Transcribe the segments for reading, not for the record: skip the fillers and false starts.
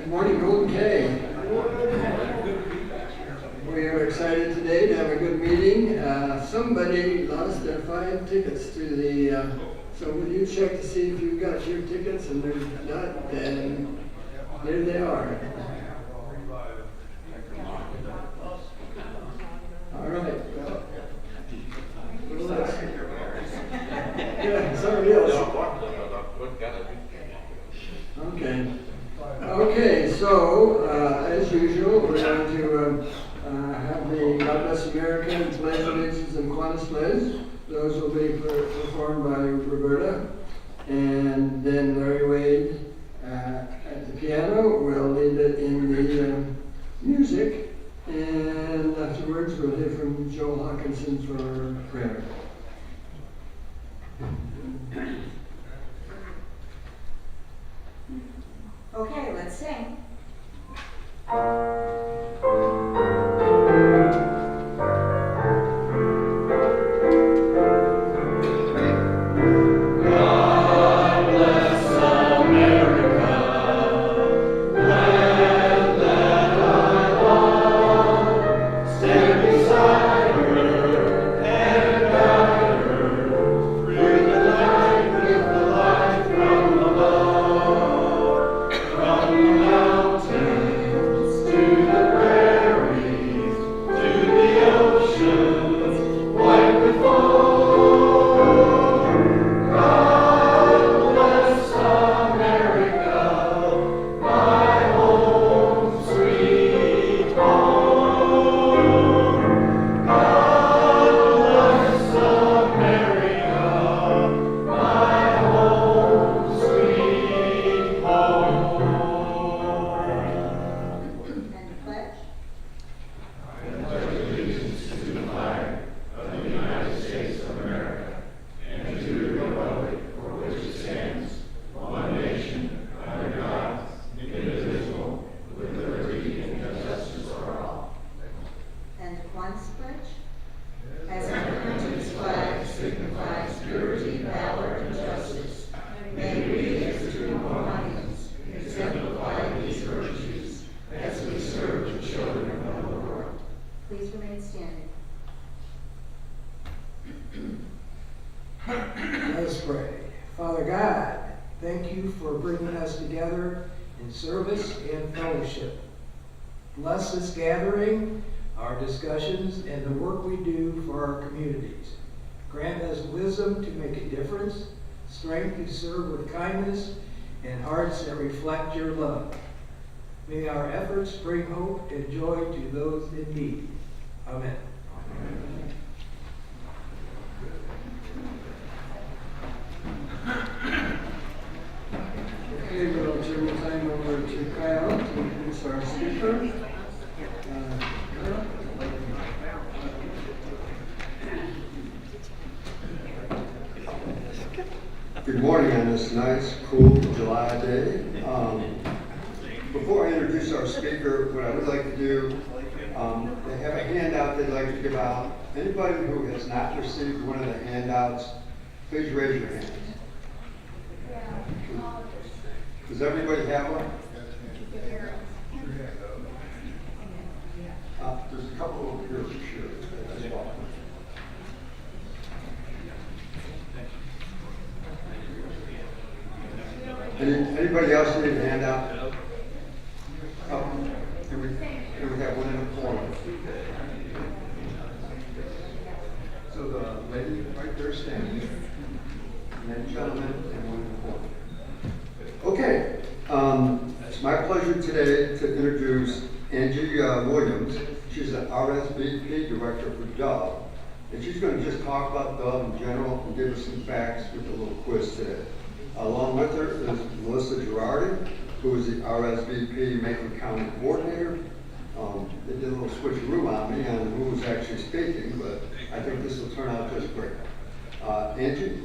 Good morning, Golden K. We are excited today to have a good meeting. Somebody lost their 5 tickets to the, so will you check to see if you've got your tickets, and they're not, then there they are. All right. Well, yeah, somebody else. Okay. Okay, so as usual, we're going to have the God Bless America and Pledge Allegiance and Kiwanis Pledge. Those will be performed by Roberta. And then Larry Wade at the piano will lead it in the music. And afterwards, we'll hear from Joel Hawkinson for prayer. Okay, let's sing. Let's pray. Father God, thank you for bringing us together in service and fellowship. Bless this gathering, our discussions, and the work we do for our communities. Grant us wisdom to make a difference, strength to serve with kindness, and hearts that reflect your love. May our efforts bring hope and joy to those in need. Amen. Amen. Okay, we'll turn the time over to Kyle to introduce our speaker. Good morning on this nice, cool July day. Before I introduce our speaker, what I would like to do, they have a handout they'd like to give out. Anybody who has not received one of the handouts, please raise your hand. Does everybody have one? There's a couple over here for sure. As well. Anybody else need a handout? Can we have one in the corner? So the lady right there standing, and then gentleman, and one in the corner. Okay, it's my pleasure today to introduce Angie Williams. She's the RSVP director for Dove, and she's going to just talk about Dove in general and give us some facts with a little quiz today. Along with her is Melissa Girardi, who is the RSVP Macon County Coordinator. They did a little switcheroo on me on who was actually speaking, but I think this will turn out just great. Angie?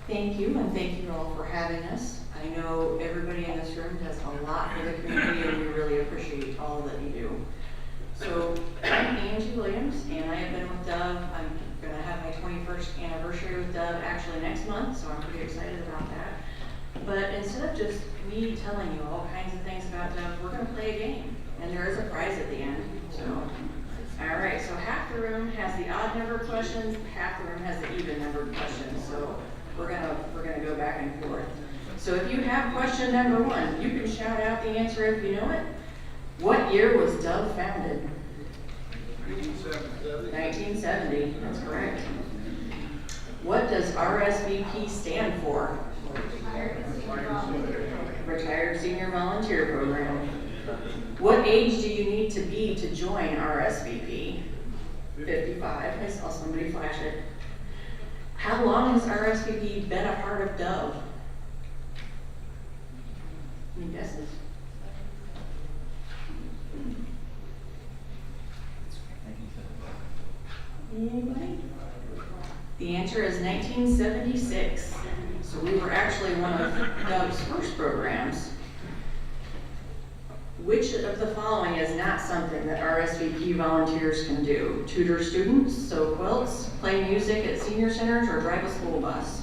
Thank you, and thank you all for having us. I know everybody in this room does a lot for the community, and we really appreciate all that you do. So I'm Angie Williams, and I have been with Dove. I'm going to have my 21st anniversary with Dove actually next month, so I'm pretty excited about that. But instead of just me telling you all kinds of things about Dove, we're gonna play a game, and there is a prize at the end, so. All right, so half the room has the odd number questions, half the room has the even numbered questions, so we're gonna go back and forth. So if you have question number 1, you can shout out the answer if you know it. What year was Dove founded? 1970, that's correct. What does RSVP stand for? Retired Senior Volunteer Program. What age do you need to be to join RSVP? 55. I saw somebody flash it. How long has RSVP been a part of Dove? Any guesses? Anybody? The answer is 1976. So we were actually one of Dove's first programs. Which of the following is not something that RSVP volunteers can do? Tutor students, sew quilts, play music at senior centers, or drive a school bus?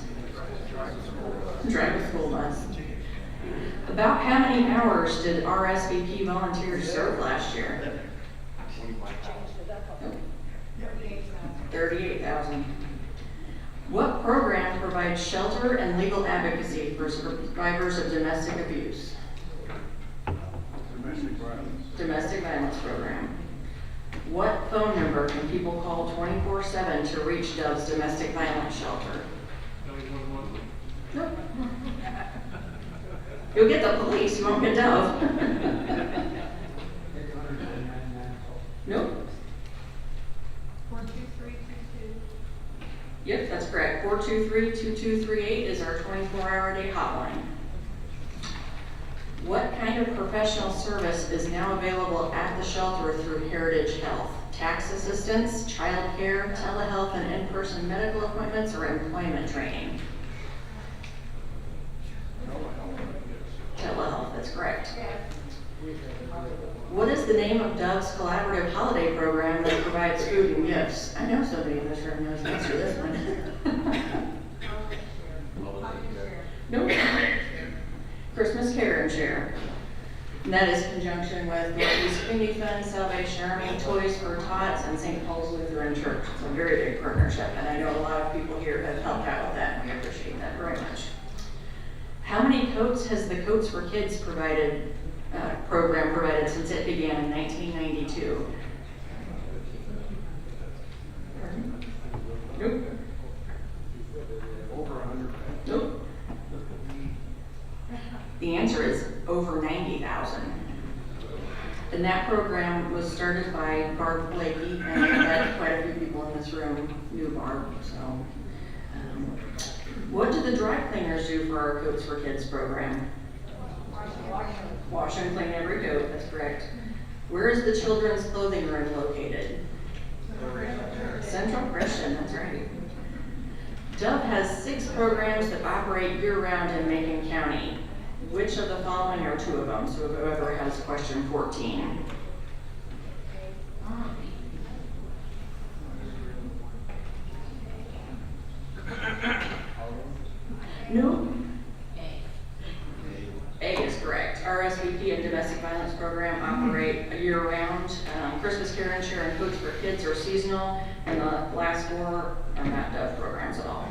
Drive a school bus. About how many hours did RSVP volunteers serve last year? 38,000. What program provides shelter and legal advocacy for survivors of domestic abuse? Domestic violence program. What phone number can people call 24/7 to reach Dove's domestic violence shelter? Nope. You'll get the police, you won't get Dove. Nope. 42322. Yep, that's correct. 423-2238 is our 24-hour-a-day hotline. What kind of professional service is now available at the shelter through Heritage Health? Tax assistance, child care, telehealth and in-person medical appointments, or employment training? Telehealth, that's correct. What is the name of Dove's collaborative holiday program that provides food and gifts? I know somebody in this room knows the answer to this one. Nope. Christmas Care and Share. And that is in conjunction with Northeast Community Fund, Salvation Army, Toys for Tots, and St. Paul's Lutheran Church. It's a very big partnership, and I know a lot of people here have helped out with that, and we appreciate that very much. How many coats has the Coats for Kids program provided since it began in 1992? Nope. Over 100. Nope. The answer is over 90,000. And that program was started by Barb Blakey, and I bet quite a few people in this room knew Barb, so. What do the dry cleaners do for our Coats for Kids program? Wash and clean every coat, that's correct. Where is the children's clothing room located? Central Christian, that's right. Dove has 6 programs that operate year-round in Macon County. Which of the following are 2 of them? So whoever has question 14. No. A is correct. RSVP and Domestic Violence Program operate year-round. Christmas Care and Share and Coats for Kids are seasonal, and the last 4 are not Dove programs at all.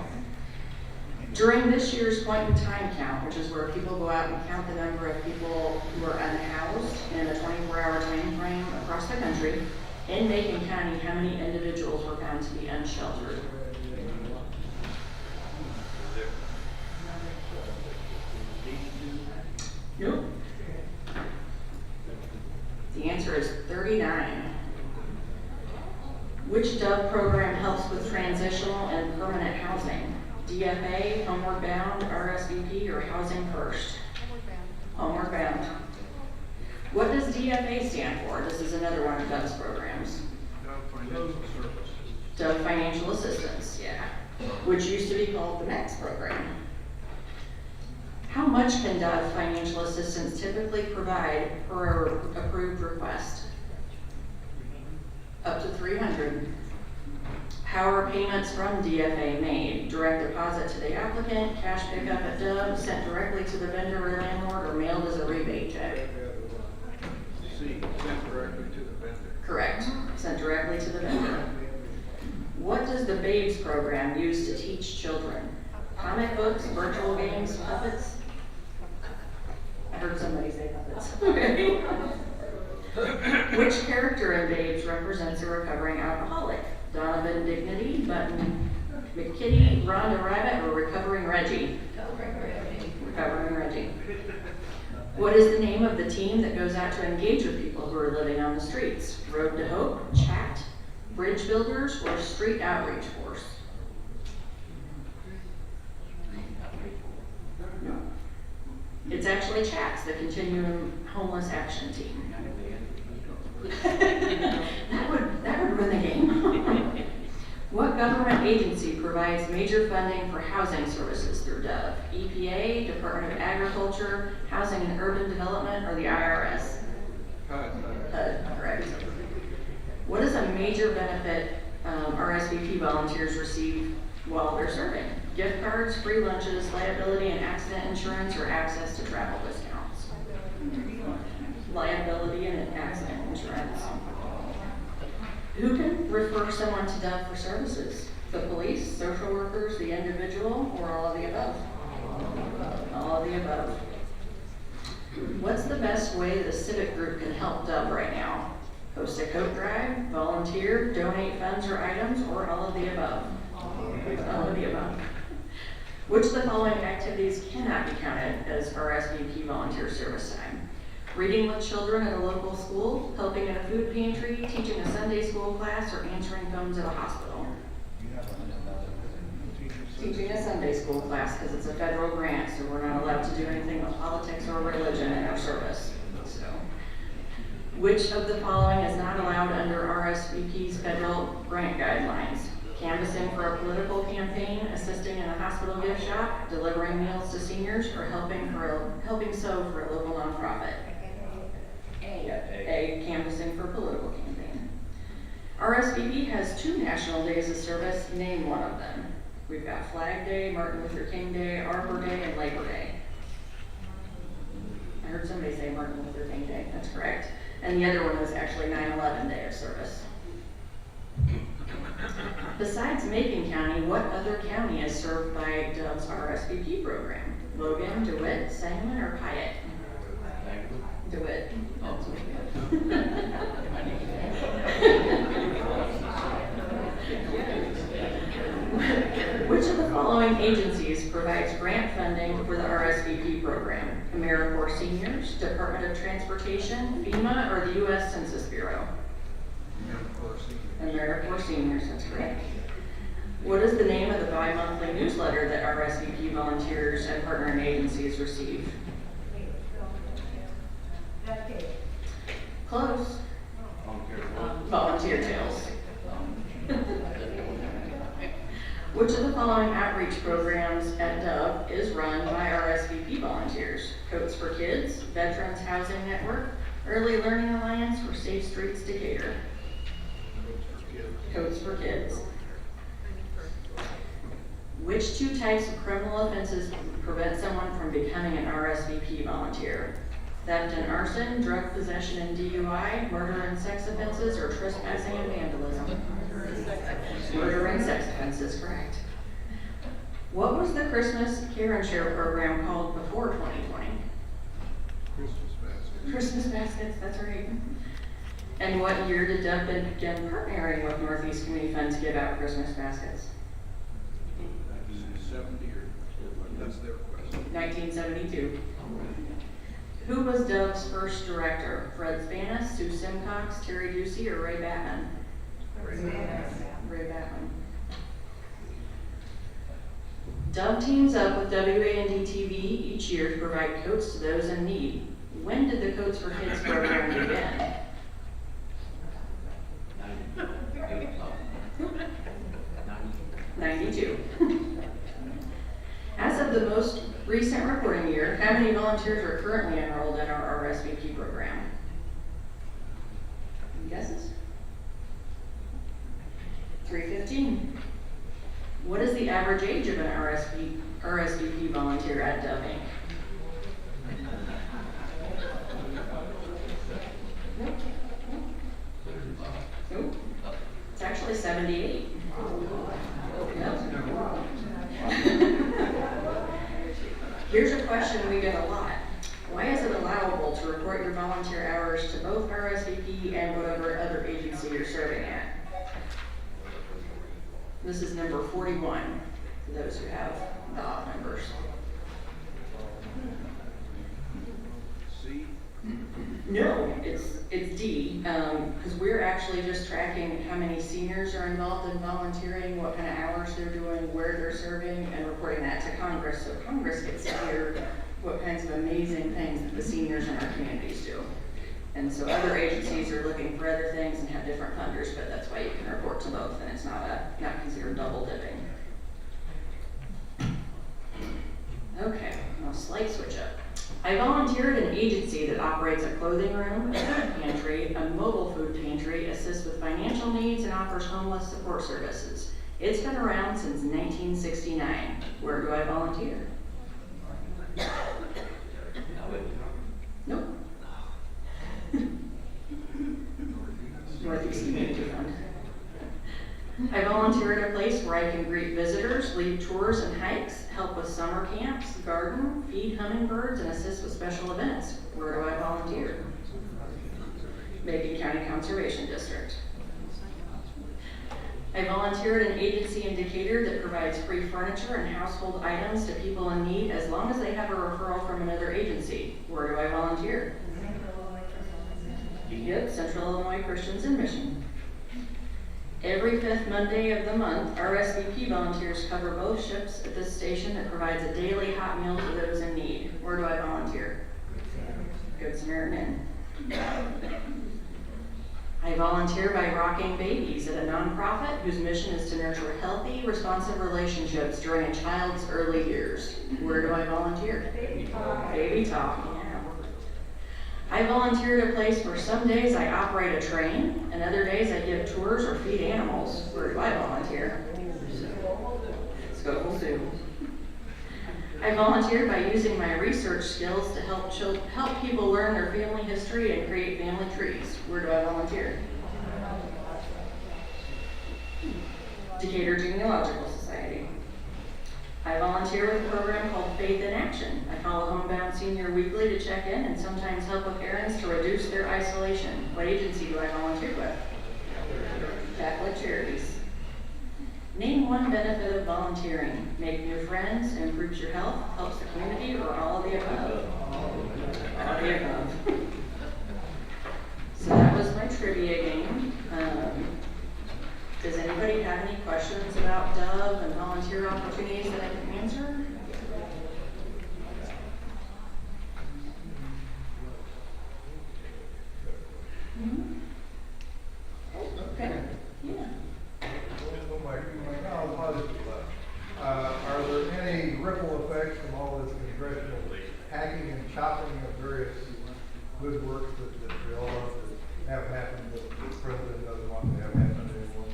During this year's point in time count, which is where people go out and count the number of people who are unhoused in a 24-hour time frame across the country, in Macon County, how many individuals were found to be unsheltered? Nope. The answer is 39. Which Dove program helps with transitional and permanent housing? DFA, Homeward Bound, RSVP, or Housing First? Homeward Bound. What does DFA stand for? This is another one of Dove's programs. Dove Financial Assistance, yeah. Which used to be called the MAX program. How much can Dove Financial Assistance typically provide per approved request? Up to 300. How are payments from DFA made? Direct deposit to the applicant, cash pickup at Dove, sent directly to the vendor or landlord, or mailed as a rebate check? C, sent directly to the vendor. Correct, sent directly to the vendor. What does the BABES program use to teach children? Comic books, virtual games, puppets? I heard somebody say puppets. Okay. Which character in BABES represents a recovering alcoholic? Donovan Dignity, Button McKitty, Rhonda Rabbit, or Recovering Reggie? Recovering Reggie. What is the name of the team that goes out to engage with people who are living on the streets? Road to Hope, CHAT, Bridge Builders, or Street Outreach Force? No. It's actually CHATS, the Continuum Homeless Action Team. that would win the game. What government agency provides major funding for housing services through Dove? EPA, Department of Agriculture, Housing and Urban Development, or the IRS? HUD, correct. What is a major benefit RSVP volunteers receive while they're serving? Gift cards, free lunches, liability and accident insurance, or access to travel discounts? Liability and accident insurance. Who can refer someone to Dove for services? The police, social workers, the individual, or all of the above? All of the above. What's the best way the civic group can help Dove right now? Host a coat drive, volunteer, donate funds or items, or all of the above? All of the above. Which of the following activities cannot be counted as RSVP volunteer service time? Reading with children at a local school, helping in a food pantry, teaching a Sunday school class, or answering phones at a hospital? Teaching a Sunday school class because it's a federal grant, so we're not allowed to do anything with politics or religion in our service. So, which of the following is not allowed under RSVP's federal grant guidelines? Canvassing for a political campaign, assisting in a hospital gift shop, delivering meals to seniors, or helping sew for a local nonprofit? A, canvassing for a political campaign. RSVP has 2 national days of service. Name one of them. We've got Flag Day, Martin Luther King Day, Arbor Day, and Labor Day. I heard somebody say Martin Luther King Day. That's correct. And the other one was actually 9/11 Day of service. Besides Macon County, what other county is served by Dove's RSVP program? Logan, DeWitt, Sangamon, or Piatt? DeWitt. Which of the following agencies provides grant funding for the RSVP program? AmeriCorps Seniors, Department of Transportation, FEMA, or the U.S. Census Bureau? AmeriCorps Seniors, that's correct. What is the name of the bi-monthly newsletter that RSVP volunteers and partnering agencies receive? Close. Volunteer Tales. Which of the following outreach programs at Dove is run by RSVP volunteers? Coats for Kids, Veterans Housing Network, Early Learning Alliance, or Safe Streets Decatur? Coats for Kids. Which 2 types of criminal offenses prevent someone from becoming an RSVP volunteer? Theft and arson, drug possession and DUI, murder and sex offenses, or trespassing and vandalism? Murder and sex offenses, correct. What was the Christmas Care and Share program called before 2020? Christmas baskets. Christmas baskets, that's right. And what year did Dove begin partnering with Northeast Community Fund to give out Christmas baskets? 70 or that's their question. 1972. Who was Dove's first director? Fred Spanis, Sue Simcox, Terry Ducey, or Ray Batman? Ray Batman. Dove teams up with WAND-TV each year to provide coats to those in need. When did the Coats for Kids program begin? 92. As of the most recent reporting year, how many volunteers are currently enrolled in our RSVP program? Any guesses? 350. 15. What is the average age of an RSVP volunteer at Dove Inc.? Nope. Nope. It's actually 78. Yep. Here's a question we get a lot. Why is it allowable to report your volunteer hours to both RSVP and whatever other agency you're serving at? This is number 41, for those who have the odd numbers. C, No, it's D, because we're actually just tracking how many seniors are involved in volunteering, what kind of hours they're doing, where they're serving, and reporting that to Congress, so Congress gets to hear what kinds of amazing things that the seniors in our communities do. And so other agencies are looking for other things and have different funders, but that's why you can report to both, and it's not considered double dipping. Okay, I'll slight switch up. I volunteer at an agency that operates a clothing room, a food pantry, a mobile food pantry, assists with financial needs, and offers homeless support services. It's been around since 1969. Where do I volunteer? Nope. Northeast Community Fund. I volunteer at a place where I can greet visitors, lead tours and hikes, help with summer camps, garden, feed hummingbirds, and assist with special events. Where do I volunteer? Macon County Conservation District. I volunteer at an agency in Decatur that provides free furniture and household items to people in need as long as they have a referral from another agency. Where do I volunteer? Yep, Central Illinois Christians in Mission. Every 5th Monday of the month, RSVP volunteers cover both shifts at this station that provides a daily hot meal to those in need. Where do I volunteer? Good Samaritan Inn. I volunteer by rocking babies at a nonprofit whose mission is to nurture healthy, responsive relationships during a child's early years. Where do I volunteer? Baby Talk. Baby Talk, yeah. I volunteer at a place where some days I operate a train, and other days I give tours or feed animals. Where do I volunteer? Scoville Zoo. I volunteer by using my research skills to help people learn their family history and create family trees. Where do I volunteer? Decatur Genealogical Society. I volunteer with a program called Faith in Action. I call a homebound senior weekly to check in and sometimes help with errands to reduce their isolation. What agency do I volunteer with? Catholic Charities. Name one benefit of volunteering. Make new friends, improves your health, helps the community, or all of the above? All of the above. So that was my trivia game. Does anybody have any questions about Dove and volunteer opportunities that I can answer? Okay, yeah. Are there any ripple effects from all this congressional hacking and chopping of various good works that we all have happened that the president doesn't want to have happen anymore?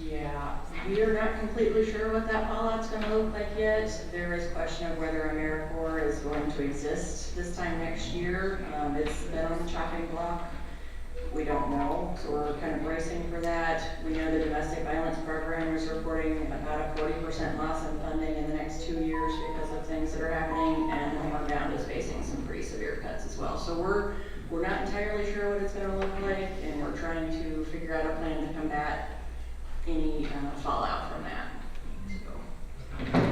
Yeah, we are not completely sure what that fallout's going to look like yet. There is question of whether AmeriCorps is going to exist this time next year. It's been on the chopping block. We don't know, so we're kind of bracing for that. We know the domestic violence program is reporting about a 40% loss in funding in the next 2 years because of things that are happening, and Homebound is facing some pretty severe cuts as well. So we're not entirely sure what it's going to look like, and we're trying to figure out a plan to combat any fallout from that. So, yeah,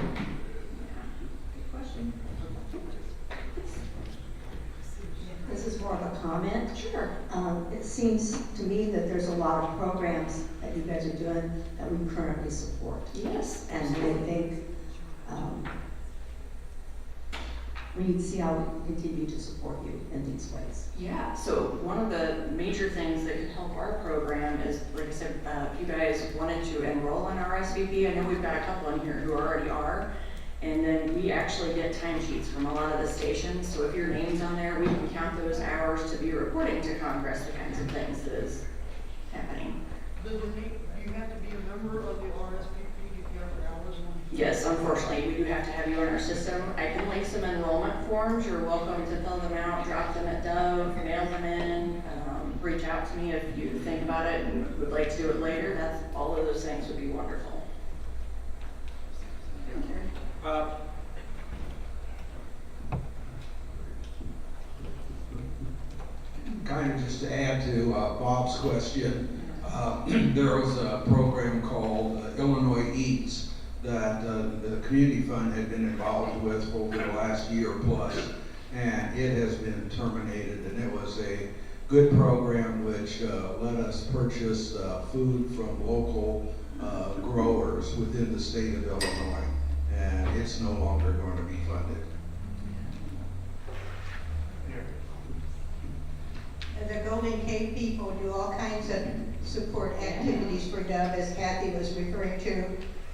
good question. This is more of a comment. Sure. It seems to me that there's a lot of programs that you guys are doing that we currently support. Yes. And I think we need to see how we can continue to support you in these ways. Yeah, so one of the major things that can help our program is, like I said, if you guys wanted to enroll in RSVP, I know we've got a couple in here who already are, and then we actually get timesheets from a lot of the stations, so if your name's on there, we can count those hours to be reporting to Congress the kinds of things that is happening. Do you have to be a member member of the RSVP now as well? Yes, unfortunately, we do have to have you in our system. I can link some enrollment forms. You're welcome to fill them out, drop them at Dove, mail them in, reach out to me if you think about it and would like to do it later. That's, all of those things would be wonderful. Kind of just to add to Bob's question, there was a program called Illinois Eats that the community fund had been involved with over the last year plus, and it has been terminated. And it was a good program which let us purchase food from local growers within the state of Illinois, and it's no longer going to be funded. The Golden Cave people do all kinds of support activities for Dove, as Kathy was referring to.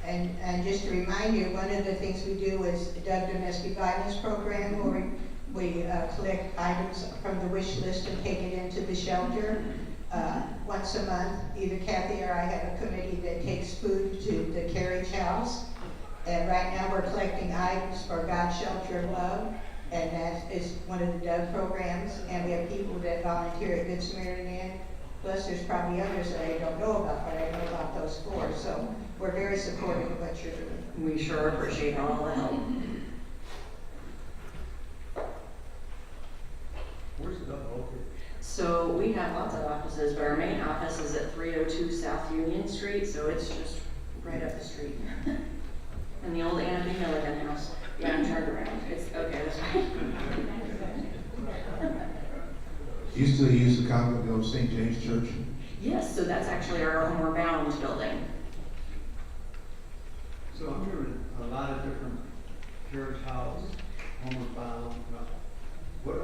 And just to remind you, one of the things we do is Dove Domestic Violence Program, where we collect items from the wish list and take it into the shelter. Once a month, either Kathy or I have a committee that takes food to the Carriage House. And right now we're collecting items for God's Shelter of Love. And that is one of the Dove programs, and we have people that volunteer at Good Samaritan Inn. Plus, there's probably others that I don't know about, but I know about those four. So we're very supportive of what you're doing. We sure appreciate all the help. Where's the Dove located? So we have lots of offices, but our main office is at 302 South Union Street, so it's just right up the street. And the old Anna B. Milligan house. Yeah, I'm turned around. It's okay, that's right. Used to use the congregation of St. James Church. Yes, so that's actually our Homeward Bound building. So I'm hearing a lot of different Carriage House, Homeward Bound. What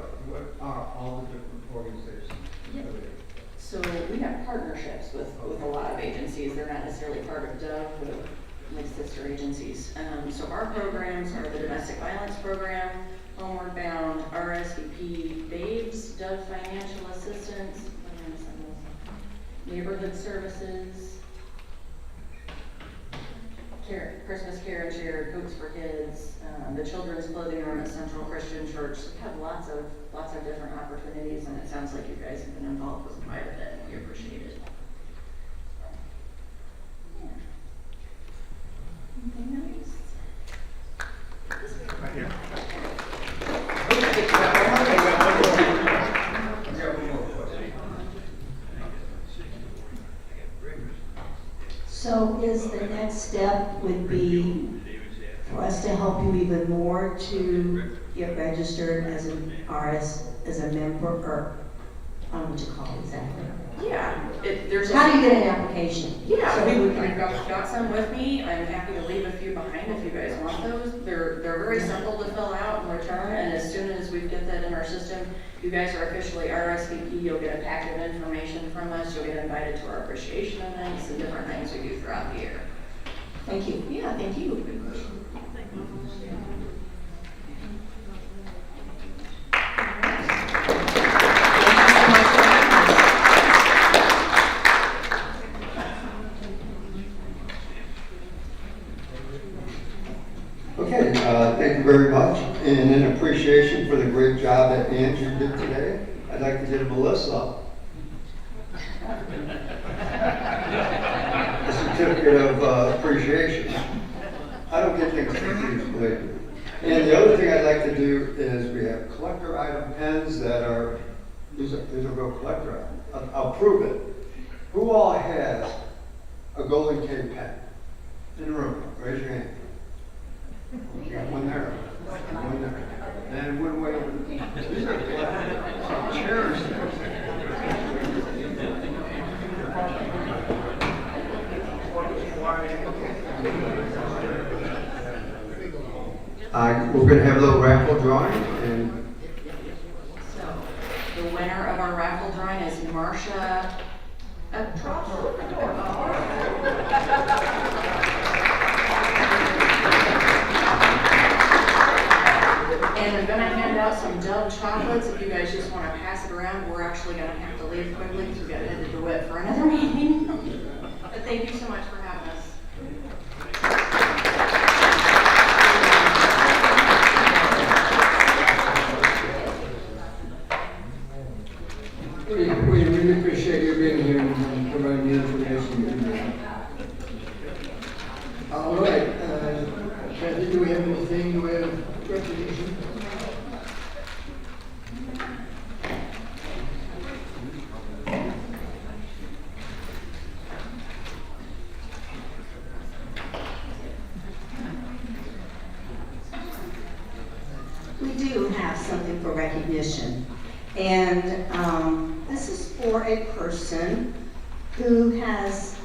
are all the different organizations? Yeah. So we have partnerships with a lot of agencies. They're not necessarily part of Dove, but like sister agencies. So our programs are the Domestic Violence Program, Homeward Bound, RSVP, Babes, Dove Financial Assistance, Neighborhood Services, Christmas Care and Share, Coats for Kids, the Children's Clothing Room at Central Christian Church. So we have lots of different opportunities, and it sounds like you guys have been involved with quite a bit, and we appreciate it. Anything else? Right here. So is the next step would be for us to help you even more to get registered as an as a member, or I don't know what you call it exactly. Yeah, there's How do you get an application? Yeah, So we can- I've got some with me. I'm happy to leave a few behind if you guys want those. They're very simple to fill out and return, and as soon as we get that in our system, you guys are officially RSVP. You'll get a packet of information from us. You'll get invited to our appreciation events and different things we do throughout the year. Thank you. Yeah, thank you. Good question. Okay, thank you very much. And in appreciation for the great job that Andrew did today, I'd like to give Melissa a certificate of appreciation. I don't get things confused, believe me. And the other thing I'd like to do is we have collector item pens that are, these are real collector items. I'll prove it. Who all has a Golden Cave pen in the room? Raise your hand. You got one there, one there, and one way over. These are collectible. Some chairs we're going to have a little raffle drawing, and So, the winner of our raffle drawing is Marcia. And I'm gonna hand out some Dove chocolates if you guys just want to pass it around. We're actually gonna have to leave quickly because we gotta head to DeWitt for another meeting. But thank you so much for having us. do we have anything, do we have recognition? We do have something for recognition. And this is for a person who has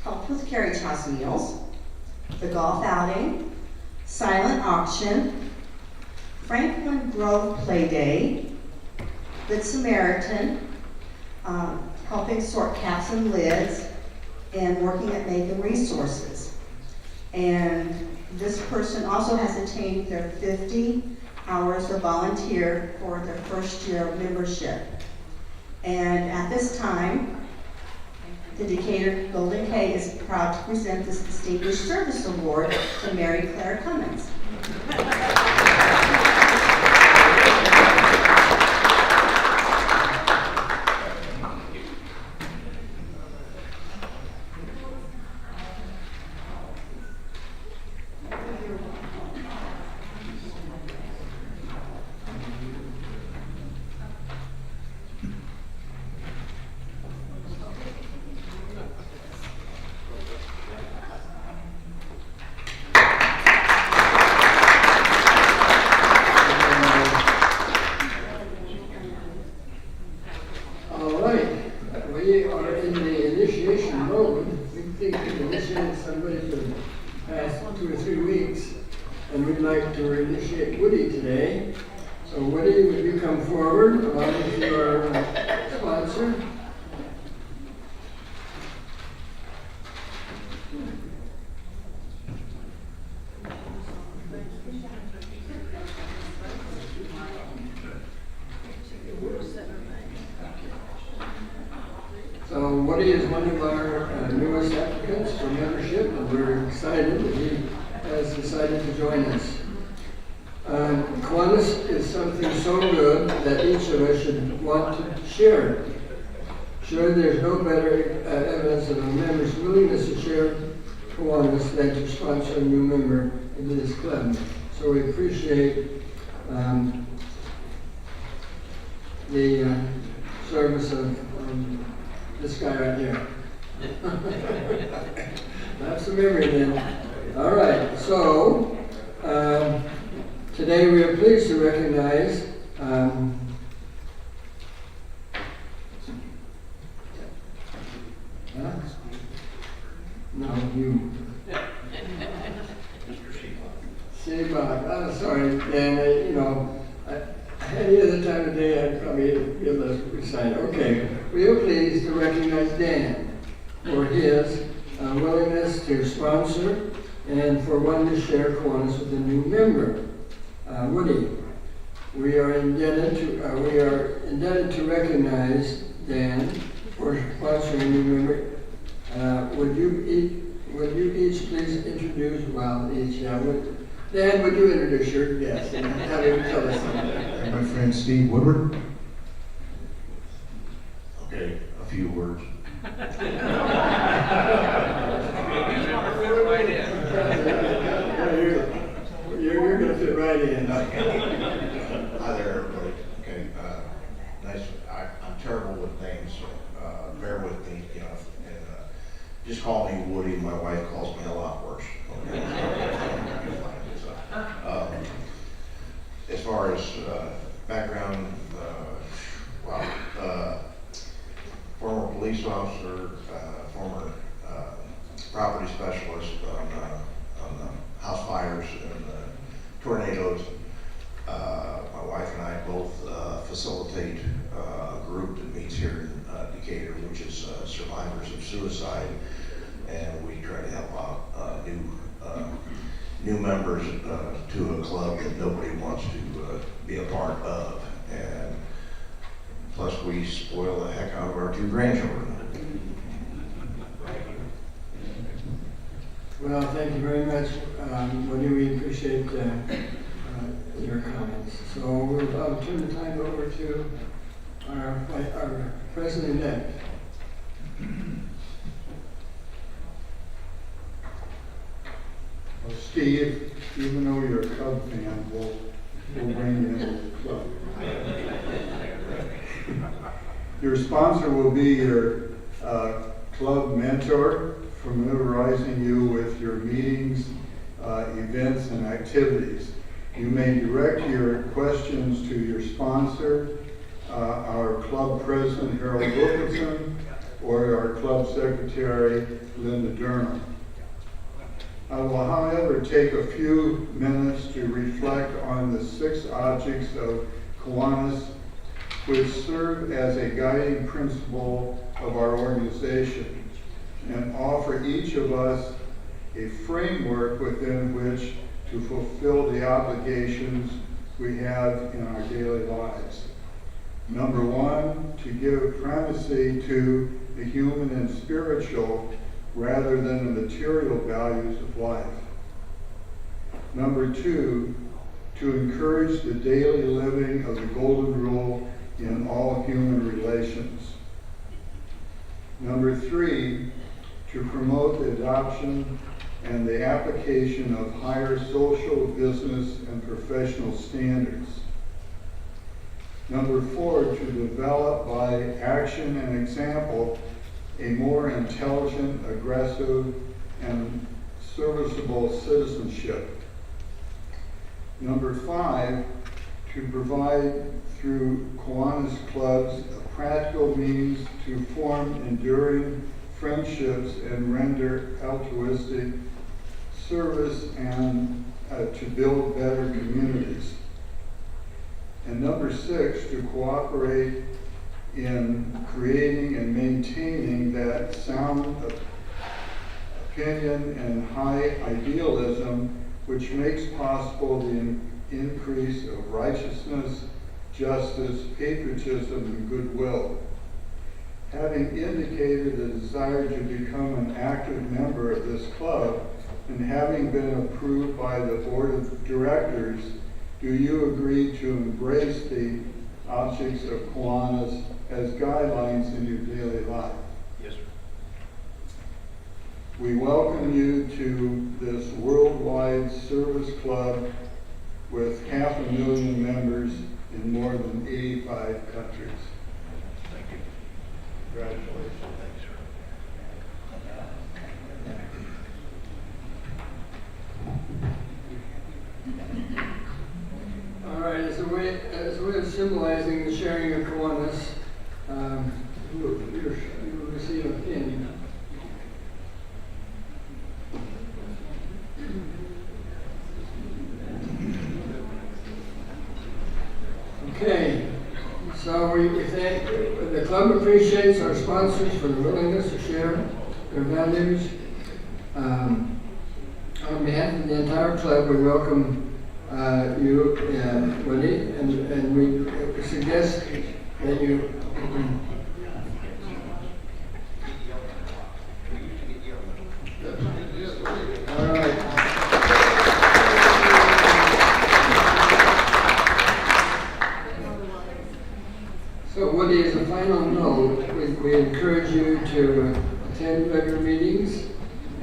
helped with carriage house meals, the golf outing, silent auction, Franklin Grove Play Day, Good Samaritan, helping sort caps and lids, and working at Macon Resources. And this person also has attained their 50 hours of volunteer for their first year of membership. And at this time, the Decatur Golden K is proud to present this Distinguished Service Award to Mary Claire Cummins. All right, we are in the initiation mode. We think we've initiated somebody for the past 2 or 3 weeks, and we'd like to initiate Woody today. So Woody, would you come forward along with your sponsor? So Woody is one of our newest applicants for membership, and we're excited that he has decided to join us. Kiwanis is something so good that each of us should want to share it. Sure, there's no better evidence of a member's willingness to share Kiwanis than to sponsor a new member into this club. So we appreciate the service of this guy right here. That's the memory then. All right, so today we are pleased to recognize no, you. Seabach. I'm sorry, Dan. Any other time of day, I'd probably be able to recite. Okay, we are pleased to recognize Dan for his willingness to sponsor and for wanting to share Kiwanis with a new member. Woody, we are indebted to recognize Dan for sponsoring a new member. Would you each please introduce? Well, each. Yeah. Dan, would you introduce your guest and have him tell us something? My friend Steve Woodward. Okay, a few words. You're going to fit right in. Hi there, everybody. Okay, nice. I'm terrible with names, so bear with me, and just call me Woody. My wife calls me a lot worse. Okay? As far as background, former police officer, former property specialist on the house fires and tornadoes. My wife and I both facilitate a group that meets here in Decatur, which is survivors of suicide, and we try to help out new members to a club that nobody wants to be a part of, and plus we spoil the heck out of our 2 grandchildren. Well, thank you very much, Woody. We appreciate your comments. So we'll turn the time over to our president-elect. Steve, even though you're a Cub fan, we'll bring you into the club. Your sponsor will be your club mentor, familiarizing you with your meetings, events, and activities. You may direct your questions to your sponsor, our club president, Harold Wilkinson, or our club secretary, Linda Durham. I will, however, take a few minutes to reflect on the 6 objects of Kiwanis, which serve as a guiding principle of our organization, and offer each of us a framework within which to fulfill the obligations we have in our daily lives. Number 1, to give primacy to the human and spiritual rather than the material values of life. Number 2, to encourage the daily living of the golden rule in all human relations. Number 3, to promote the adoption and the application of higher social, business, and professional standards. Number 4, to develop by action and example a more intelligent, aggressive, and serviceable citizenship. Number 5, to provide through Kiwanis clubs a practical means to form enduring friendships and render altruistic service and to build better communities. And number 6, to cooperate in creating and maintaining that sound opinion and high idealism which makes possible the increase of righteousness, justice, patriotism, and goodwill. Having indicated a desire to become an active member of this club, and having been approved by the board of directors, do you agree to embrace the objects of Kiwanis as guidelines in your daily life? Yes, sir. We welcome you to this worldwide service club with 500,000 members in more than 85 countries. Thank you. Congratulations. Thanks, sir. All right, as a way of symbolizing the sharing of Kiwanis, you will receive a pin. Okay, so we thank, the club appreciates our sponsors for the willingness to share their values. On behalf of the entire club, we welcome you, Woody, and we suggest that you all right. So Woody, as a final note, we encourage you to attend regular meetings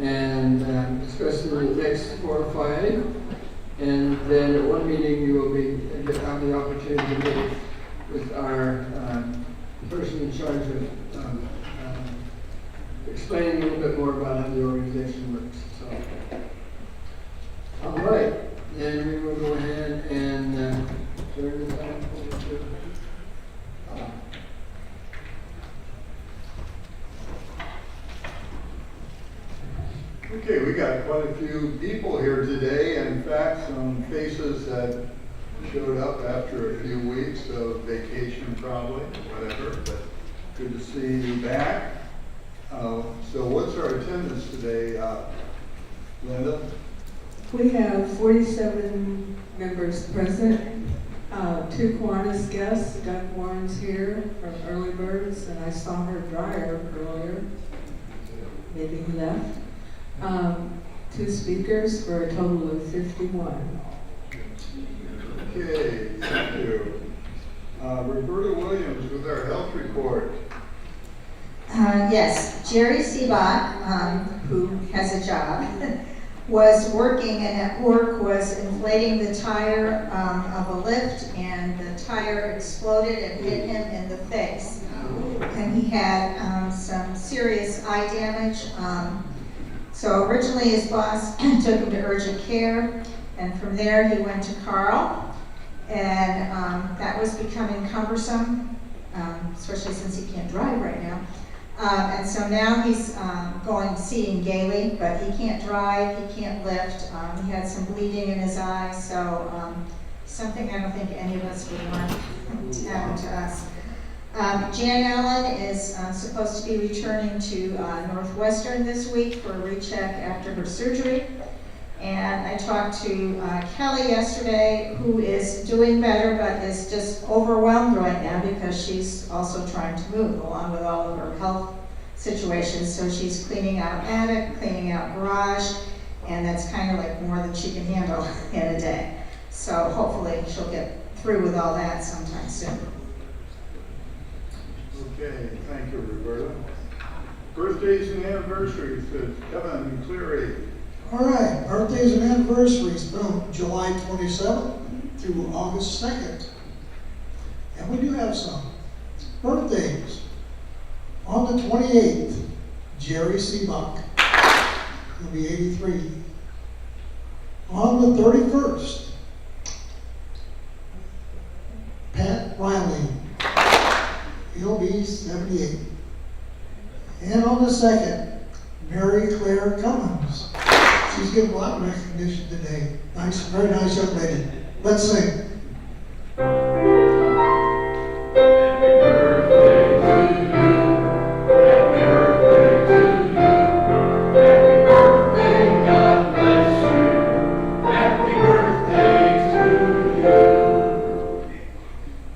and especially the next 4 or 5. And then at one meeting you will have the opportunity to meet with our person in charge of explaining a little bit more about how the organization works. So, all right, then we will go ahead and turn this on over to. Okay, we got quite a few people here today. In fact, some faces that showed up after a few weeks of vacation probably, whatever, but good to see you back. So what's our attendance today, Linda? We have 47 members present, 2 Kiwanis guests. Doug Warren's here from Early Birds, and I saw her dryer earlier. Maybe he left. 2 speakers for a total of 51. Okay, thank you. Roberta Williams with our health report. Yes, Jerry Seabach, who has a job, was working and at work was inflating the tire of a lift, and the tire exploded and hit him in the face. And he had some serious eye damage. So originally his boss took him to urgent care, and from there he went to Carl, and that was becoming cumbersome, especially since he can't drive right now. And so now he's seeing Gailey, but he can't drive, he can't lift. He had some bleeding in his eye, so something I don't think any of us would want to happen to us. Jan Allen is supposed to be returning to Northwestern this week for a recheck after her surgery. And I talked to Kelly yesterday, who is doing better, but is just overwhelmed right now because she's also trying to move along with all of her health situations. So she's cleaning out attic, cleaning out garage, and that's kind of like more than she can handle in a day. So hopefully she'll get through with all that sometime soon. Okay, thank you, Roberta. Birthdays and anniversaries, Kevin Cleary. All right, birthdays and anniversaries from July 27th through August 2nd. And we do have some birthdays. On the 28th, Jerry Seebach, he'll be 83. On the 31st, Pat Riley, he'll be 78. And on the 2nd, Mary Claire Cummins. She's getting a lot of recognition today. Nice, very nice young lady. Let's sing.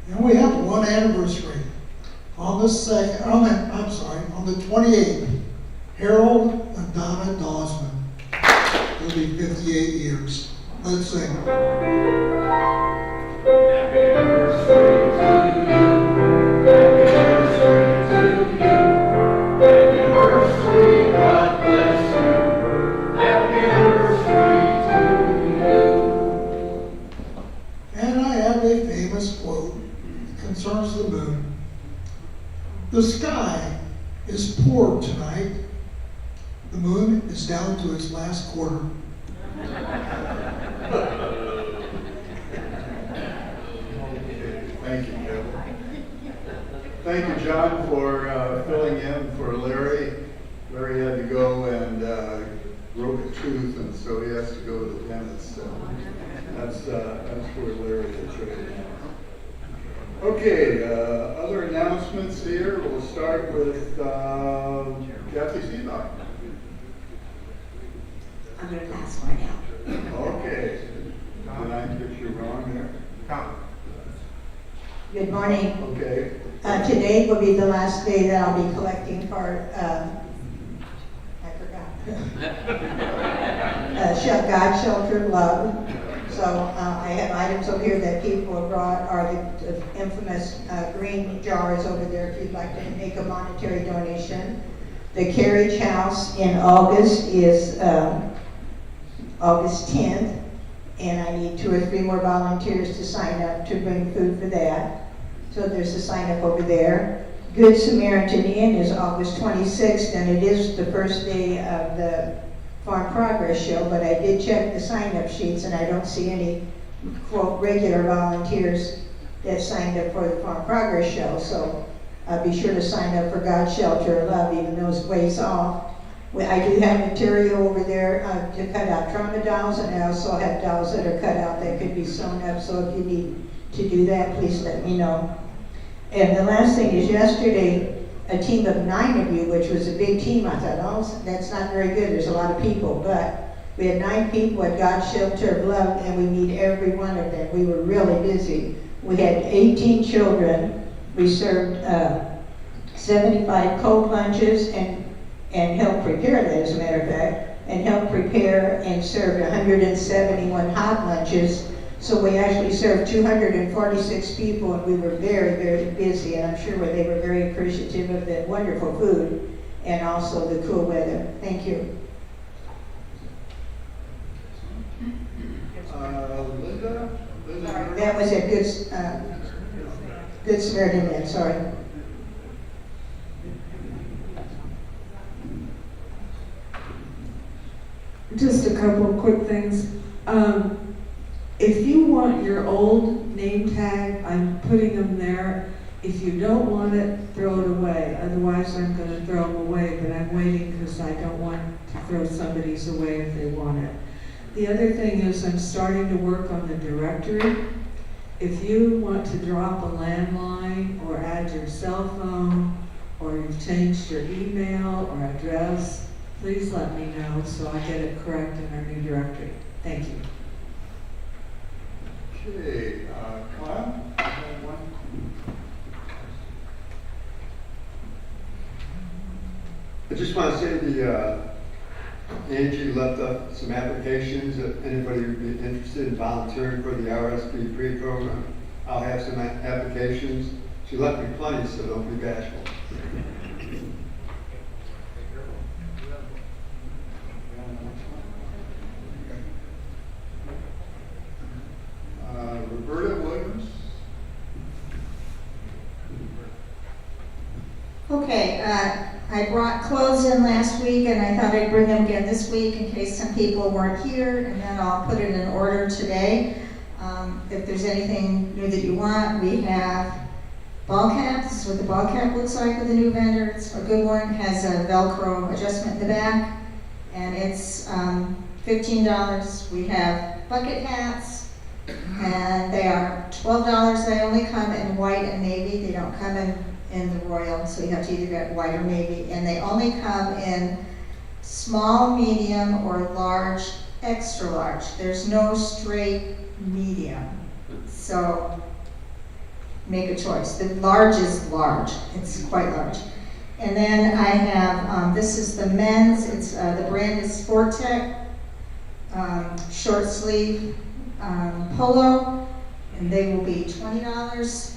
And we have one anniversary. On the 28th, Harold and Donna Dawsman. It'll be 58 years. Let's sing. Happy anniversary to you. Happy anniversary to you. Happy anniversary, God bless you. Happy anniversary to you. And I have a famous quote that concerns the moon. The sky is poor tonight. The moon is down to its last quarter. Thank you, Kevin. Thank you, John, for filling in for Larry. Larry had to go and broke a tooth, and so he has to go to the dentist. So that's where Larry is right now. Okay, other announcements here. We'll start with Kathy Seebach. I'm going to pass right now. Okay. Did I get you wrong there? Good morning. Okay. Today will be the last day that I'll be collecting for, I forgot. God Shelter of Love. So I have items over here that people have brought, are the infamous green jars over there if you'd like to make a monetary donation. The carriage house in August is August 10th, and I need 2 or 3 more volunteers to sign up to bring food for that. So there's a sign up over there. Good Samaritan Inn is August 26th, and it is the first day of the Farm Progress Show, but I did check the sign-up sheets, and I don't see any, quote, regular volunteers that signed up for the Farm Progress Show. So be sure to sign up for God's Shelter of Love, even though it's ways off. I do have material over there to cut out trauma dolls, and I also have dolls that are cut out that could be sewn up, so if you need to do that, please let me know. And the last thing is yesterday, a team of 9 of you, which was a big team, I thought, oh, that's not very good, there's a lot of people, but we had 9 people at God's Shelter of Love, and we need every one of them. We were really busy. We had 18 children. We served 75 cold lunches and helped prepare that, as a matter of fact, and helped prepare and served 171 hot lunches. So we actually served 246 people, and we were very, very busy, and I'm sure they were very appreciative of the wonderful food and also the cool weather. Thank you. was a Good Samaritan man, sorry. Just a couple of quick things. If you want your old name tag, I'm putting them there. If you don't want it, throw it away. Otherwise, I'm going to throw them away, but I'm waiting because I don't want to throw somebody's away if they want it. The other thing is I'm starting to work on the directory. If you want to drop a landline or add your cell phone, or you've changed your email or address, please let me know so I get it correct in our new directory. Thank you. Okay, Kyle, you have one? I just want to say Angie left up some applications. If anybody would be interested in volunteering for the RSVP program, I'll have some applications. She left me plenty, so don't be bashful. Roberta Williams. Okay, I brought clothes in last week and I thought I'd bring them again this week in case some people weren't here, and then I'll put it in order today. If there's anything new that you want, we have ball caps. This is what the ball cap looks like with the new vendor. It's a good one, has a Velcro adjustment in the back, and it's $15. We have bucket hats, and they are $12. They only come in white and navy. They don't come in the royal, so you have to either get white or navy, and they only come in small, medium, or large, extra large. There's no straight medium, so make a choice. The large is large, it's quite large. And then I have, this is the men's, it's the brand is Sportech, short sleeve polo, and they will be $20.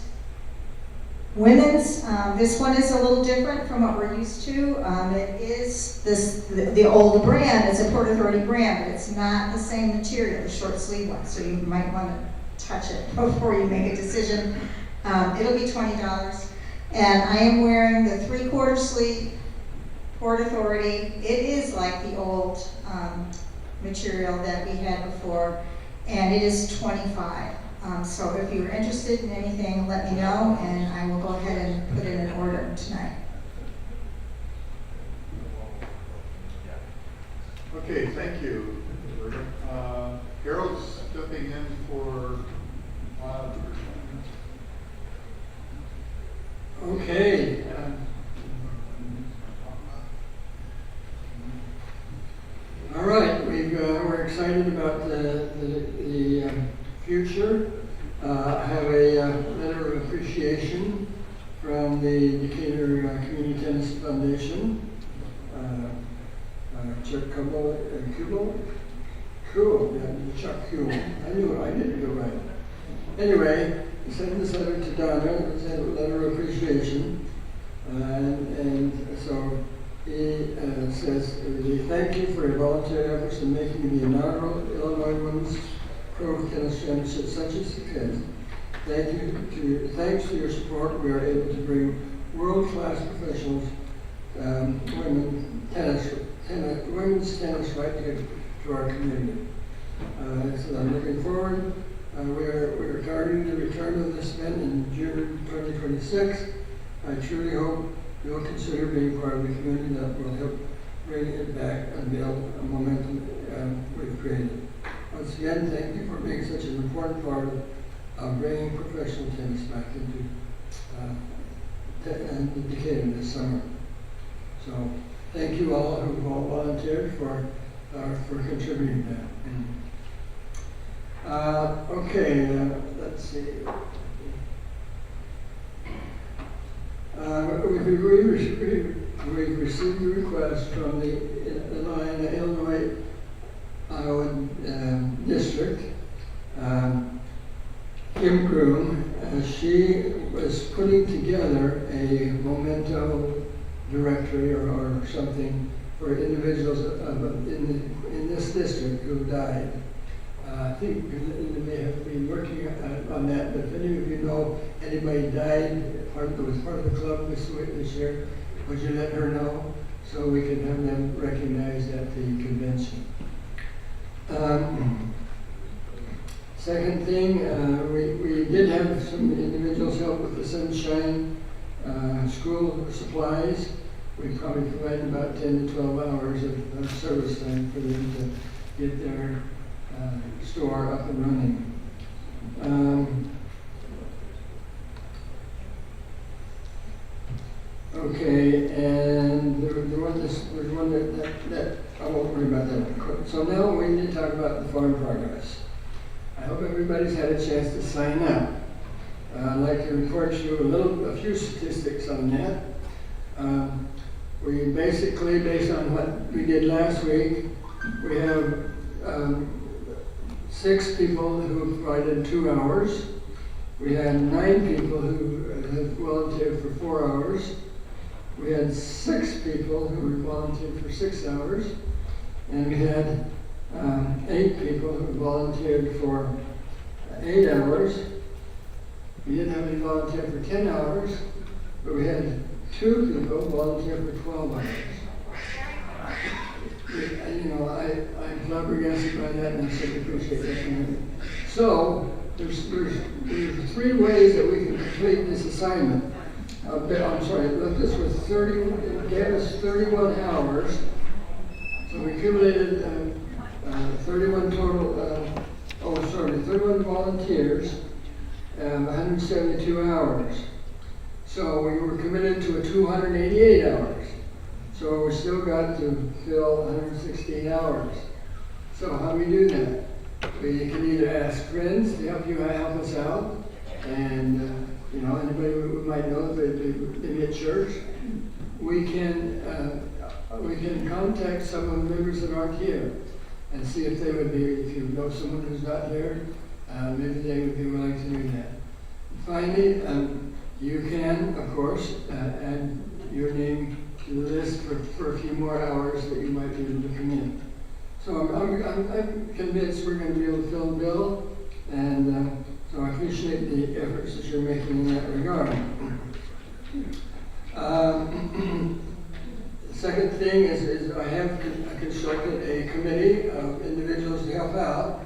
Women's, this one is a little different from what we're used to. It is the old brand. It's a Port Authority brand, but it's not the same material, the short sleeve one. So you might want to touch it before you make a decision. It'll be $20, and I am wearing the 3/4 sleeve Port Authority. It is like the old material that we had before, and it is $25. So if you're interested in anything, let me know, and I will go ahead and put it in order tonight. Okay, thank you, Roberta. Harold's stepping in for Okay. All right, we're excited about the future. I have a letter of appreciation from the Decatur Community Tennis Foundation. Chuck Kubel? Cool, yeah, Chuck Kubel. I knew it, I didn't do it right. Anyway, he sent this letter to Donna. It's a letter of appreciation. And so he says, thank you for your voluntary efforts in making the inaugural Illinois Women's Pro Tennis Championship such a success. Thanks to your support, we are able to bring world-class professionals, women's tennis right here to our community. So I'm looking forward. We are targeting the return of this event in June 2026. I truly hope you'll consider being part of the community that will help bring it back and build a momentum we've created. Once again, thank you for being such an important part of bringing professional tennis back into Decatur this summer. So thank you all who all volunteered for contributing that. Okay, let's see. We've received a request from the Illinois Iowa District. Kim Groom, she was putting together a memento directory or something for individuals in this district who died. I think Linda may have been working on that, but if any of you know anybody died, that was part of the club this year, would you let her know so we can have them recognized at the convention? Second thing, we did have some individuals help with the Sunshine school supplies. We probably provided about 10 to 12 hours of service time for them to get their store up and running. Okay, and there was one that I won't worry about that. So now we need to talk about the farm progress. I hope everybody's had a chance to sign up. I'd like to report to you a few statistics on that. We basically, based on what we did last week, we have 6 people who provided 2 hours. We had 9 people who have volunteered for 4 hours. We had 6 people who volunteered for 6 hours. And we had 8 people who volunteered for 8 hours. We didn't have any volunteer for 10 hours, but we had 2 people volunteer for 12 hours. I'm flabbergasted by that, and I certainly appreciate that commitment. So there's 3 ways that we can complete this assignment. I'm sorry, this was 30. Gave us 31 hours. So we accumulated 31 total. 31 volunteers, 172 hours. So we were committed to a 288 hours. So we still got to fill 116 hours. So how do we do that? We can either ask friends to help us out, and anybody we might know, maybe at church. We can contact some of the members that aren't here and see if they would be, if you know someone who's not here, maybe they would be willing to do that. Finally, you can, of course, add your name to the list for a few more hours that you might be able to come in. So I'm convinced we're going to be able to fill the bill, and so I appreciate the efforts that you're making in that regard. The second thing is I have constructed a committee of individuals to help out.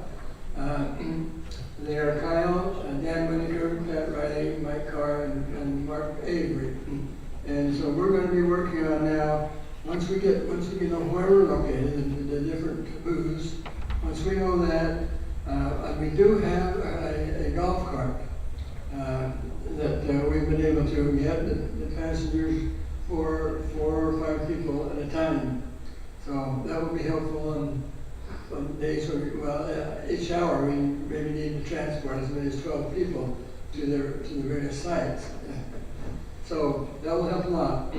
They are Kyle, Dan Winniger, Pat Riley, Mike Carr, and Mark Avery. And so we're going to be working on now, once we know where we're located, the different booths, once we know that, we do have a golf cart that we've been able to get the passengers for 4 or 5 people at a time. So that will be helpful on days where, each hour we maybe need to transport as many as 12 people to the various sites. So that will help a lot.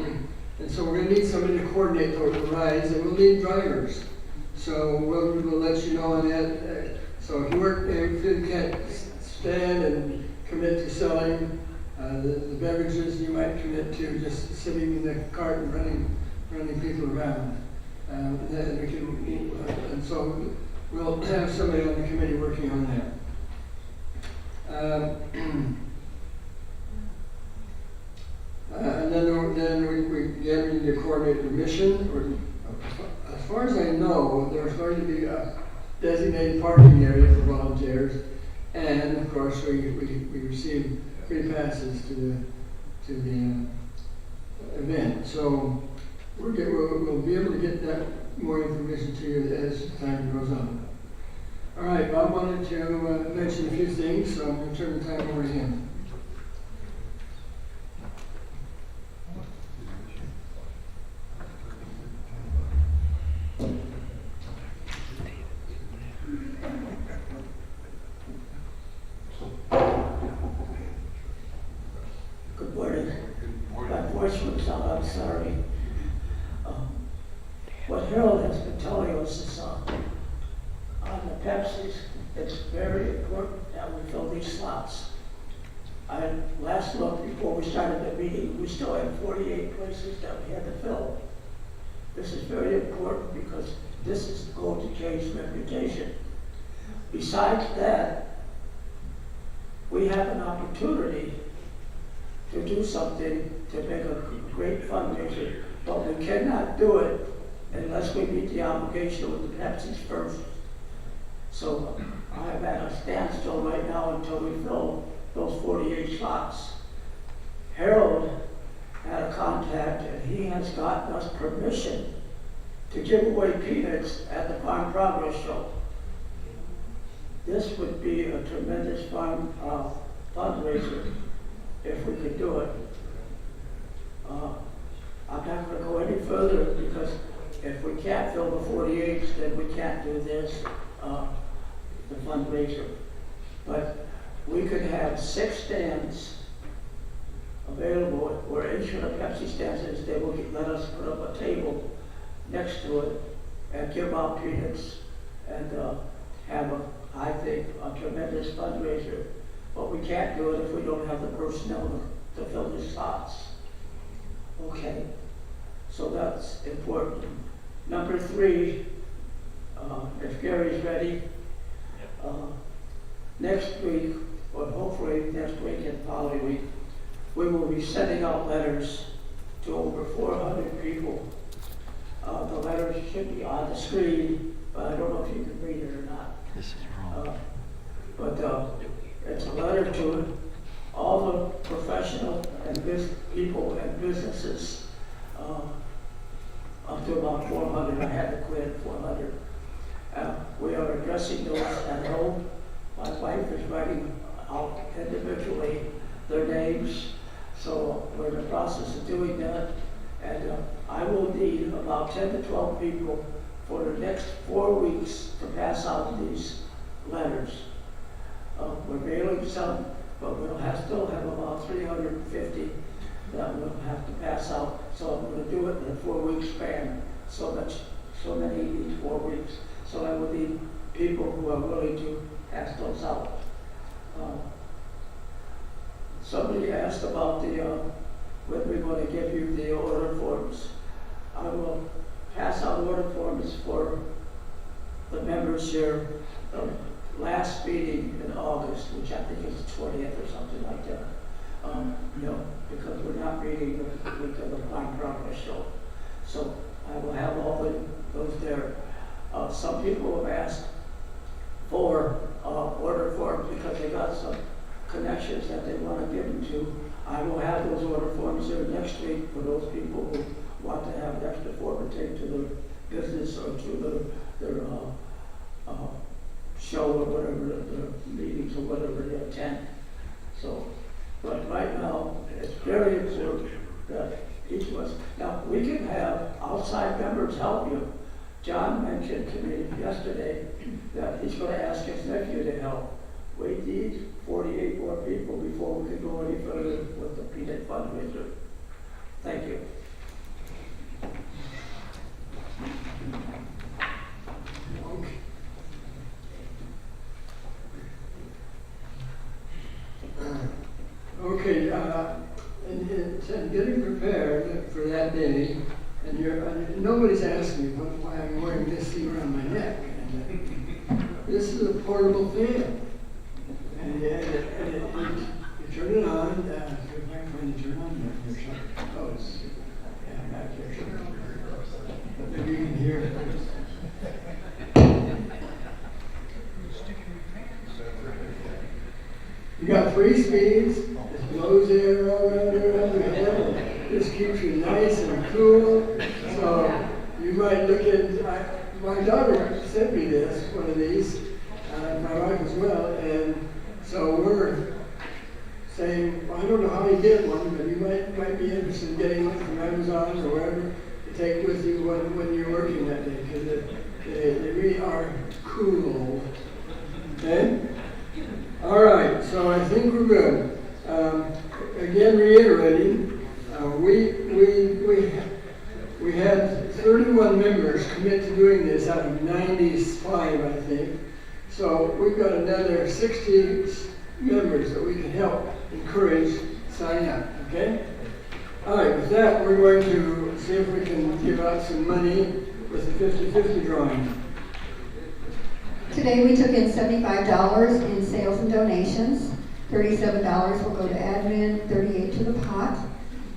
And so we're going to need somebody to coordinate the rides, and we'll need drivers. So we'll let you know on that. So if you can't stand and commit to selling the beverages, you might commit to just sitting in the cart and running people around. And so we'll have somebody on the committee working on that. And then we need to coordinate the mission. As far as I know, there's going to be a designated parking area for volunteers, and of course we receive free passes to the event. So we'll be able to get that more information to you as time goes on. All right, Bob wanted to mention a few things, so I'm going to turn the time over to him. Good morning. My voice was out, I'm sorry. What Harold has been telling us is on the Pepsis, it's very important that we fill these slots. Last look before we started the meeting, we still had 48 places that we had to fill. This is very important because this is going to change reputation. Besides that, we have an opportunity to do something to make a great fundraiser, but we cannot do it unless we meet the obligation with the Pepsi's first. So I'm at a standstill right now until we fill those 48 slots. Harold had a contact and he has gotten us permission to give away peanuts at the Farm Progress Show. This would be a tremendous fundraiser if we could do it. I'm not going to go any further because if we can't fill the 48s, then we can't do this, the fundraiser. But we could have 6 stands available where each of the Pepsi stands is. They will let us put up a table next to it and give out peanuts and have, I think, a tremendous fundraiser. But we can't do it if we don't have the personnel to fill the slots. Okay, so that's important. Number 3, if Gary's ready, next week, or hopefully next week and following week, we will be sending out letters to over 400 people. The letters should be on the screen, but I don't know if you can read it or not. This is wrong. But it's a letter to all the professional and people and businesses, up to about 400. I had to quit 400. We are addressing those at home. My wife is writing out individually their names, so we're in the process of doing that. And I will need about 10 to 12 people for the next 4 weeks to pass out these letters. We're mailing some, but we'll still have about 350 that we'll have to pass out. So I'm going to do it in a 4-week span, so many each 4 weeks. So I will need people who are willing to pass those out. Somebody asked about when we're going to give you the order forms. I will pass out order forms for the members here. Last meeting in August, which I think is the 20th or something like that. Because we're not meeting the week of the Farm Progress Show. So I will have all those there. Some people have asked for order forms because they got some connections that they want to give them to. I will have those order forms there next week for those people who want to have an extra form to take to their business or to their show or whatever, the meetings or whatever they attend. So, but right now, it's very important that each of us, now we can have outside members help you. John mentioned to me yesterday that he's going to ask his nephew to help. We need 48 more people before we can go any further with the peanut fundraiser. Thank you. Okay, and getting prepared for that day, and nobody's asking me why I'm wearing this thing around my neck. And, this is a portable fan. And you turn it on, see if I can find the turn on here. Oh, it's back here. Maybe you can hear it. You got 3 speeds, it blows air all around your head, this keeps you nice and cool. So you might look at, my daughter sent me this, one of these, my wife as well, and so we're saying, well, I don't know how you get one, but you might be interested in getting one from Amazon or wherever to take with you when you're working that day, because they really are cool. Okay? All right, so I think we're good. Again, reiterating, we had 31 members commit to doing this out of 95, I think. So we've got another 60 members that we can help encourage sign up, okay? All right, with that, we're going to see if we can give out some money with the 50-50 drawing. Today we took in $75 in sales and donations. $37 will go to admin, $38 to the pot.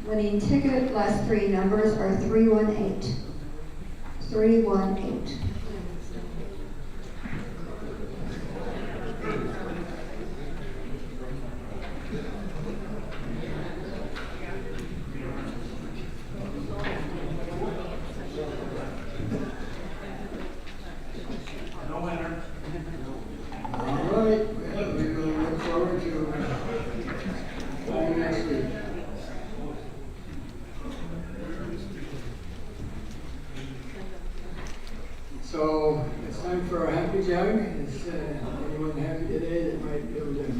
Winning ticket, last three numbers are 318. 318. All right, well, we will look forward to next week. So it's time for our happy jug. Is anyone happy today that might be able to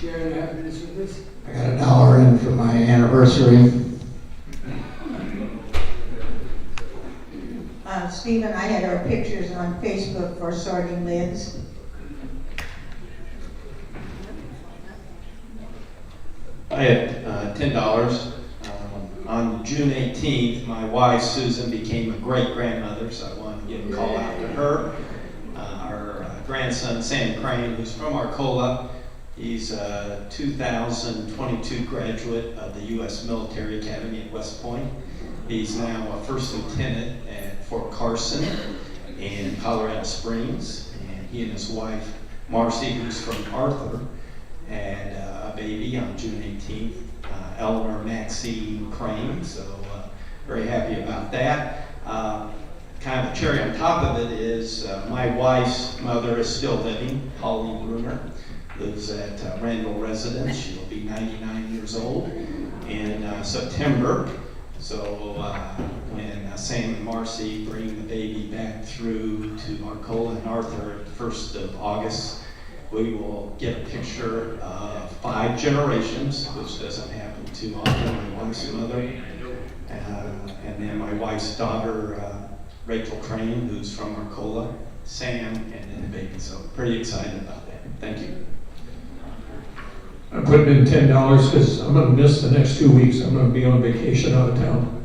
share their happiness with us? I got $1 in for my anniversary. Steve and I had our pictures on Facebook for sorting lids. I had $10. On June 18th, my wife Susan became a great-grandmother, so I wanted to give a call out to her. Our grandson Sam Crane, who's from Arcola, he's a 2022 graduate of the U.S. Military Academy at West Point. He's now a first lieutenant at Fort Carson in Colorado Springs, and he and his wife Marcy, who's from Arthur, had a baby on June 18th, Eleanor Maxine Crane, so very happy about that. Kind of a cherry on top of it is my wife's mother is still living, Holly Bruner, lives at Randall Residence. She'll be 99 years old in September. So when Sam and Marcy bring the baby back through to Arcola and Arthur at the 1st of August, we will get a picture of 5 generations, which doesn't happen too often. My wife's mother, and then my wife's daughter, Rachel Crane, who's from Arcola, Sam, and then the baby. So pretty excited about that. Thank you. I'm putting in $10 because I'm going to miss the next 2 weeks. I'm going to be on vacation out of town.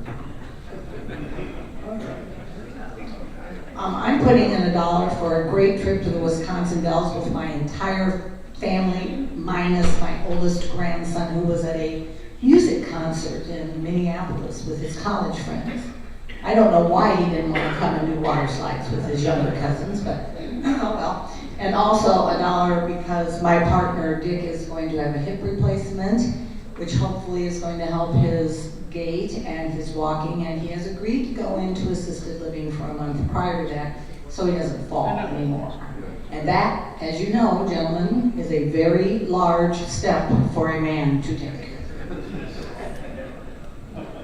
I'm putting in $1 for a great trip to the Wisconsin Dells with my entire family, minus my oldest grandson, who was at a music concert in Minneapolis with his college friends. I don't know why he didn't want to come and do water slides with his younger cousins, but oh well. And also $1 because my partner Dick is going to have a hip replacement, which hopefully is going to help his gait and his walking, and he has agreed to go into assisted living for a month prior to that so he doesn't fall anymore. And that, as you know, gentlemen, is a very large step for a man to take.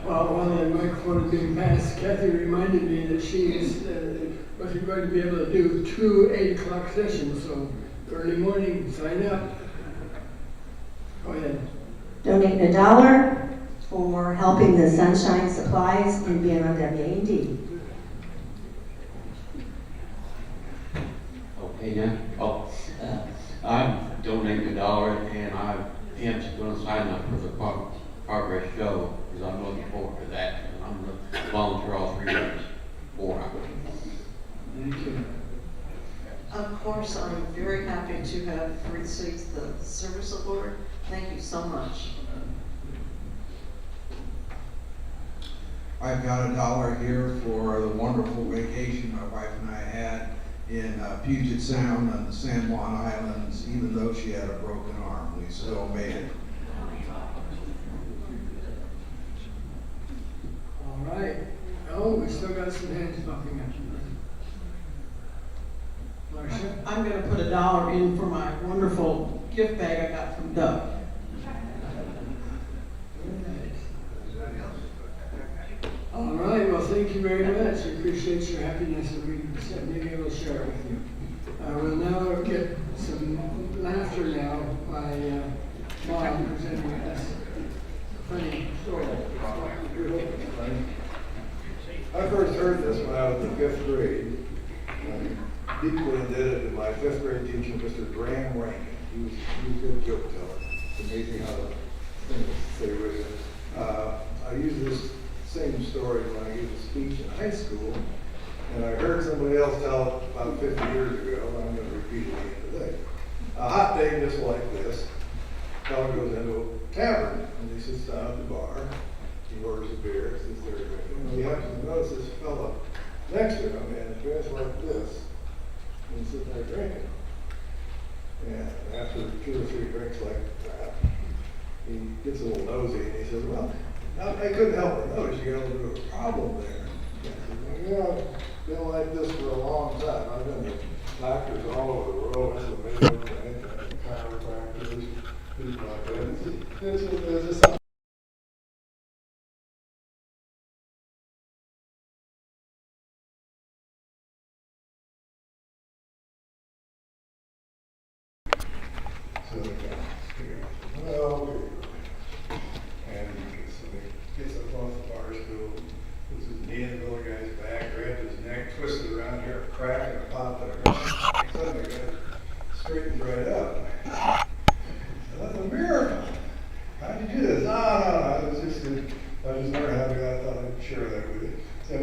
Well, while the microphone is being passed, Kathy reminded me that she wasn't going to be able to do 2 8 o'clock sessions, so early morning, sign up. Go ahead. Donate $1 for helping the Sunshine Supplies in Vienna WA&D. Okay, now, I'm donating $1 and I am going to sign up for the Progress Show because I'm looking forward to that. And I'm going to volunteer all 3 days, 4 hours. Thank you. Of course, I'm very happy to have received the service award. Thank you so much. I've got $1 here for the wonderful vacation my wife and I had in Puget Sound on the San Juan Islands. Even though she had a broken arm, we still made it. All right. Oh, we still got some hands popping up. Marcia? I'm going to put $1 in for my wonderful gift bag I got from Doug. All right, well, thank you very much. We appreciate your happiness and we being able to share it with you. We'll now get some laughter now by Bob presenting us a funny story. I first heard this when I was in 5th grade. Deeply indebted to my 5th grade teacher, Mr. Graham Rankin. He was a good joke teller. It's amazing how the thing will stay with you. I use this same story when I gave a speech in high school, and I heard somebody else tell it about 50 years ago, and I'm going to repeat A hot day just like this, fellow goes into a tavern and he sits down at the bar. He orders a beer, sits there drinking. And he happens to notice this fellow next to him, and his dressed like this, and he's sitting there drinking. And after 2 or 3 drinks like that, he gets a little nosy and he says, well, I couldn't help but notice you got a little bit of a problem there. And I said, well, I've been like this for a long time. I've been to doctors all over the world, went to the Mayo Clinic, chiropractors, people like that. It's just something. So the guy figures, well, here you go. And so he gets up off the bar stool, puts his knee in the other guy's back, grabs his neck, twists it around here, a crack and a pop there. Suddenly the guy straightens right up. That's a miracle. How'd you do this? No, I just learned how to do it. I thought I'd share that with you. So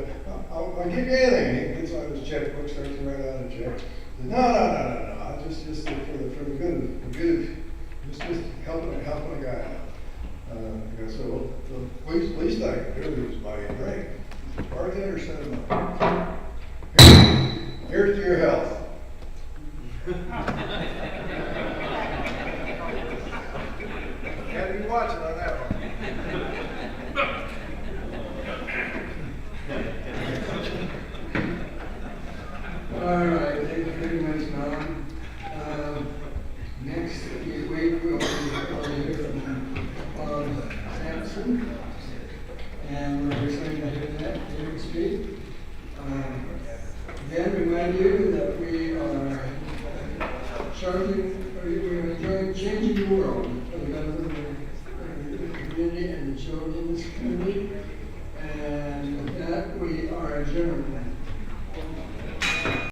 I'll give you anything. He gets out his checkbook, starts to write out a check. No. I just for the good, just helping a guy out. So the least I can do is buy you a drink. Bartender said, here's to your health. Had to be watching on that one. All right, thank you very much, Norm. Next week we'll hear from Sampson, and we're just going to hear that, David speak. Again, remind you that we are changing the world for the benefit of the community and the children in this community. And with that, we are adjourned.